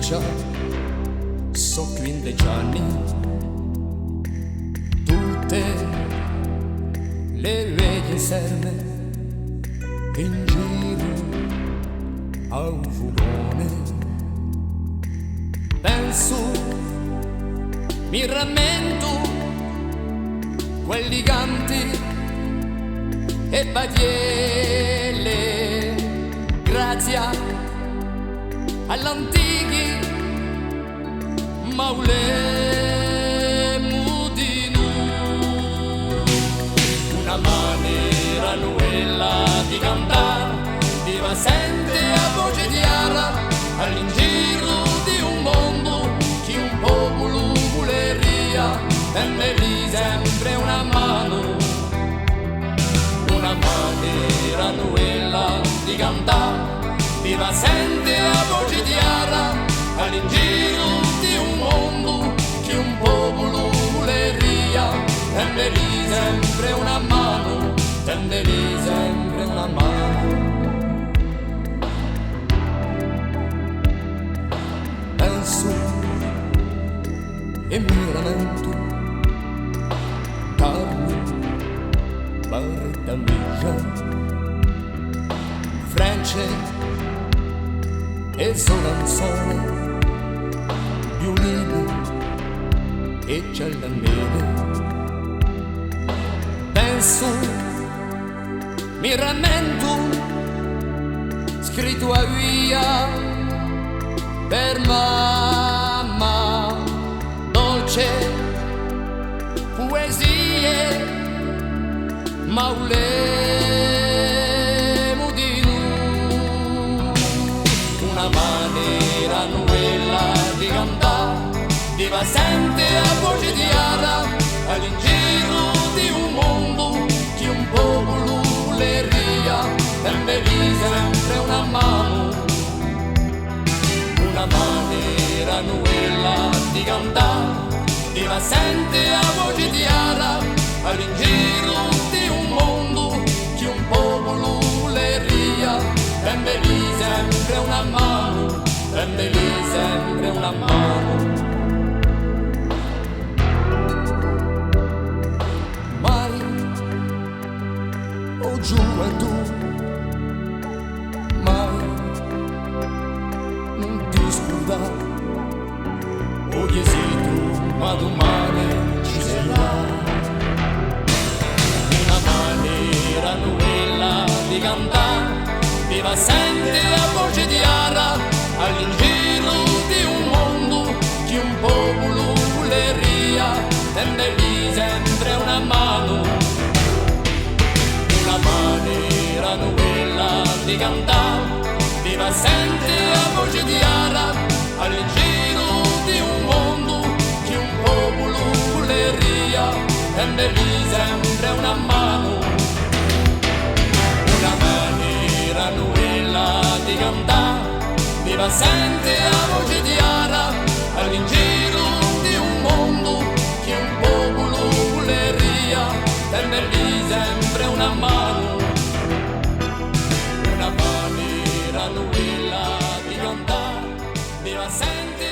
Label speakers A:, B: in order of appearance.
A: già so 15 anni, tutte le vecchie serve in giro a un furgone. Penso, mi rammento quelli canti e badiele, grazie all'antichi maulemu di noi. Una maniera nuova di cantare, di va sente a voce chiara all'ingiro di un mondo che un popolo voleria, e lì sempre una mano. Una maniera nuova di cantare, di va sente a voce chiara all'ingiro di un mondo che un popolo voleria, e lì sempre una mano, e lì sempre una mano. Penso e mi lamento, Carlo Bartamiglia, Francia e Solanzone, violini e ciallamene. Penso, mi rammento, scritto a via per mamma, dolce poesie, maulemo di noi. Una maniera nuova di cantare, di va sente a voce chiara all'ingiro di un mondo che un popolo voleria, e lì sempre una mano. Una maniera nuova di cantare, di va sente a voce chiara all'ingiro di un mondo che un popolo voleria, e lì sempre una mano, e lì sempre una mano. Mai, o gioventù, mai non ti scordare, o esito, ma domani ci sarà. Una maniera nuova di cantare, di va sente a voce chiara all'ingiro di un mondo che un popolo voleria, e lì sempre una mano. Una maniera nuova di cantare, di va sente a voce chiara all'ingiro di un mondo che un popolo voleria, e lì sempre una mano. Una maniera nuova di cantare, di va sente a voce chiara all'ingiro di un mondo che un popolo voleria, e lì sempre una mano. Una maniera nuova di cantare, di va sente